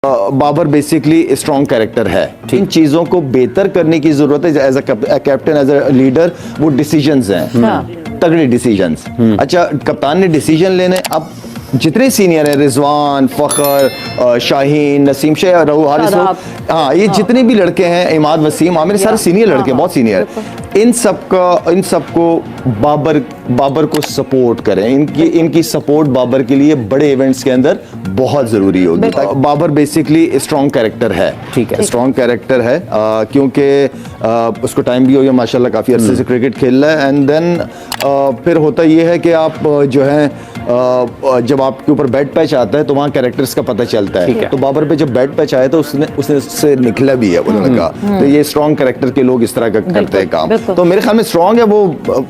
Babar basically strong character है। इन चीजों को बेहतर करने की जरूरत है। As a captain, as a leader, वो डिसीजंस हैं, तगड़े डिसीजंस। अच्छा, कप्तान ने डिसीजन लेने, अब जितने सीनियर हैं, रिजवान, फखर, शाहीन, नसीम, शेख, रहू, हारिस, हाँ, ये जितने भी लड़के हैं, इमाद, वसीम, आमिर, सारे सीनियर लड़के, बहुत सीनियर। इन सबको बाबर को सपोर्ट करें। इनकी सपोर्ट बाबर के लिए बड़े इवेंट्स के अंदर बहुत जरूरी होगी। बाबर बेसिकली स्ट्रॉन्ग कैरेक्टर है, ठीक है, स्ट्रॉन्ग कैरेक्टर है, क्योंकि उसको टाइम भी हो गया माशाल्लाह, काफी अरसे से क्रिकेट खेल रहा है। एंड देन फिर होता ये है कि आप जो है जब आपके ऊपर बैट पैच आता है तो वहाँ कैरेक्टर्स का पता चलता है। तो बाबर पे जब बैट पैच आया तो उसने उससे निकला भी है, उन्होंने कहा। तो ये स्ट्रॉन्ग कैरेक्टर के लोग इस तरह का करते हैं काम। तो मेरे ख्याल में स्ट्रॉन्ग है वो,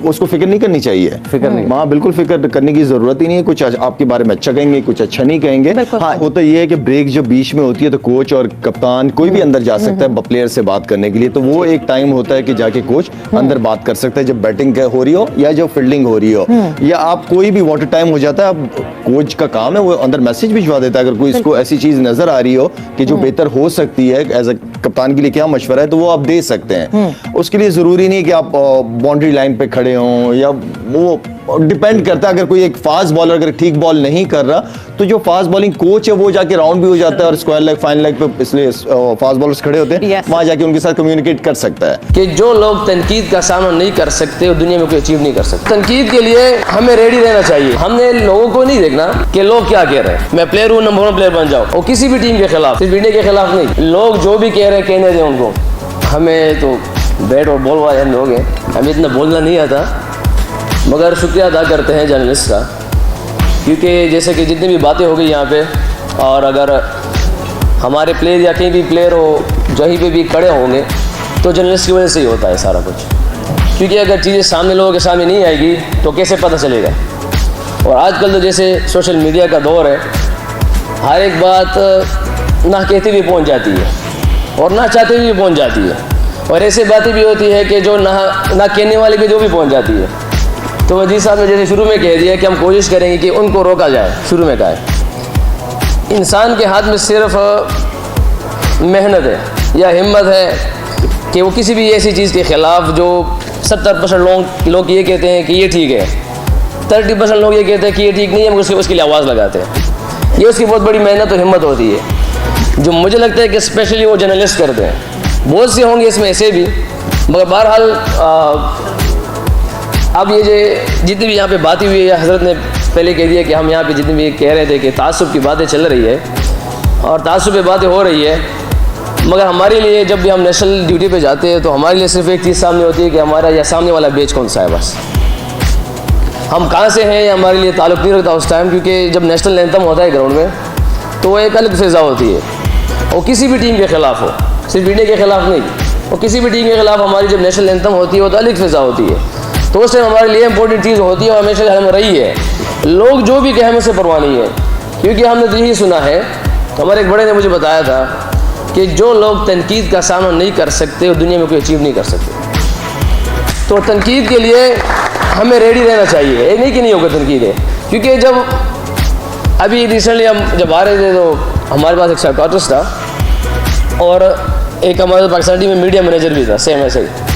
उसको फिक्र नहीं करनी चाहिए। वहाँ बिल्कुल फिक्र करने की जरूरत ही नहीं है। कुछ आपके बारे में अच्छा कहेंगे, कुछ अच्छा नहीं कहेंगे। हाँ, होता ये है कि ब्रेक जब बीच में होती है तो कोच और कप्तान कोई भी अंदर जा सकता है प्लेयर से बात करने के लिए। तो वो एक टाइम होता है कि जाके कोच अंदर बात कर सकता है, जब बैटिंग हो रही हो या जब फील्डिंग हो रही हो, या आप कोई भी वाटर टाइम हो जाता है। अब कोच का काम है वो अंदर मैसेज भिजवा देता है, अगर कोई इसको ऐसी चीज नजर आ रही हो कि जो बेहतर हो सकती है, एज अ कप्तान के लिए क्या मशवरा है, तो वो आप दे सकते हैं। उसके लिए जरूरी नहीं कि आप बाउंड्री लाइन पे खड़े हों, या वो डिपेंड करता है। अगर कोई एक फास्ट बॉलर अगर ठीक बॉल नहीं कर रहा तो जो फास्ट बॉलिंग कोच है वो जाके राउंड भी हो जाता है और स्क्वायर लेग, फाइन लेग पे इसलिए फास्ट बॉलर्स खड़े होते हैं, वहां जाके उनके साथ कम्युनिकेट कर सकता है। कि जो लोग तनकीद का सामना नहीं कर सकते वो दुनिया में कोई अचीव नहीं कर सकते। तनकीद के लिए हमें रेडी रहना चाहिए। हमने लोगों को नहीं देखना कि लोग क्या कह रहे हैं, मैं प्लेयर हूँ, नंबर 1 प्लेयर बन जाओ, और किसी भी टीम के खिलाफ, सिर्फ इंडिया के खिलाफ नहीं। लोग जो भी कह रहे हैं कहने दें उनको। हमें तो बैट और बॉल वाले हम लोग हैं, हमें इतना बोलना नहीं आता, मगर शुक्रिया अदा करते हैं जर्नलिस्ट का, क्योंकि जैसे कि जितनी भी बातें हो गई यहाँ पे, और अगर हमारे प्लेयर या कहीं भी प्लेयर हो जहीं पे भी खड़े होंगे तो जर्नलिस्ट की वजह से ही होता है सारा कुछ। क्योंकि अगर चीज़ें सामने लोगों के सामने नहीं आएगी तो कैसे पता चलेगा। और आजकल तो जैसे सोशल मीडिया का दौर है, हर एक बात ना कहते भी पहुँच जाती है और ना चाहते भी पहुँच जाती है, और ऐसी बातें भी होती है कि जो ना कहने वाले भी जो भी पहुँच जाती है। तो वजीर साहब ने जैसे शुरू में कह दिया कि हम कोशिश करेंगे कि उनको रोका जाए। शुरू में कहा है इंसान के हाथ में सिर्फ मेहनत है या हिम्मत है कि वो किसी भी ऐसी चीज़ के ख़िलाफ़ जो 70% लोग ये कहते हैं कि ये ठीक है, 30% लोग ये कहते हैं कि ये ठीक नहीं है, मगर उसके लिए आवाज़ लगाते हैं। ये उसकी बहुत बड़ी मेहनत और हिम्मत होती है, जो मुझे लगता है कि स्पेशली वो जर्नलिस्ट करते हैं। बहुत से होंगे इसमें ऐसे भी, मगर बहरहाल अब ये जो जितनी भी यहाँ पे बातें हुई है, हज़रत ने पहले कह दिया कि हम यहाँ पे जितनी भी कह रहे थे कि तासुब की बातें चल रही है और तासुब पे बातें हो रही है, मगर हमारे लिए जब भी हम नेशनल ड्यूटी पे जाते हैं तो हमारे लिए सिर्फ एक चीज़ सामने होती है कि हमारा या सामने वाला बेच कौन सा है। बस हम कहाँ से हैं ये हमारे लिए ताल्लुक़ नहीं रखता उस टाइम, क्योंकि जब नेशनल एंथम होता है ग्राउंड में तो वो एक अलग फ़िज़ा होती है। और किसी भी टीम के ख़िलाफ़ हो, सिर्फ इंडिया के ख़िलाफ़ नहीं, और किसी भी टीम के ख़िलाफ़ हमारी जब नेशनल एंथम होती है वो तो अलग फ़िज़ा होती है। तो उससे हमारे लिए इंपॉर्टेंट चीज़ होती है और हमेशा हम रही है। लोग जो भी कहें हमसे परवाह नहीं है, क्योंकि हमने तो यही सुना है, तो हमारे एक बड़े ने मुझे बताया था कि जो लोग तनकीद का सामना नहीं कर सकते वो दुनिया में कोई अचीव नहीं कर सकते। तो तनकीद के लिए हमें रेडी रहना चाहिए। ये नहीं कि नहीं होगा तनकीद है, क्योंकि जब अभी रिसेंटली हम जब आ रहे थे तो हमारे पास एक साइकाट्रिस्ट था और एक हमारे पाकिस्तान टीम में मीडिया मैनेजर भी था, सेम ऐसे ही।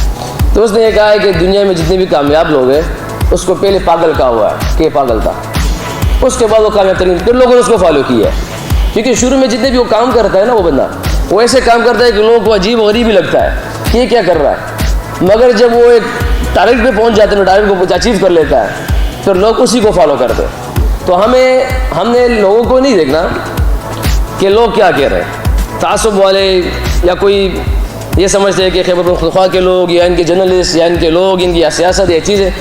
तो उसने ये कहा है कि दुनिया में जितने भी कामयाब लोग हैं उसको पहले पागल कहा हुआ है कि पागल था, उसके बाद वो कामयाब तरीन, फिर लोगों ने उसको फॉलो किया है। क्योंकि शुरू में जितने भी वो काम करता है ना, वो बंदा वो ऐसे काम करता है कि लोगों को अजीब और गरीब भी लगता है कि ये क्या कर रहा है, मगर जब वो एक टारगेट पे पहुंच जाते हैं, टारगेट को अचीव कर लेता है, फिर लोग उसी को फॉलो करते हैं। तो हमने लोगों को नहीं देखना कि लोग क्या कह रहे हैं। तासुब वाले या कोई ये समझते हैं कि खैबर पख्तूनख्वा के लोग या इनके जर्नलिस्ट या इनके लोग, इनकी सियासत या चीज़ें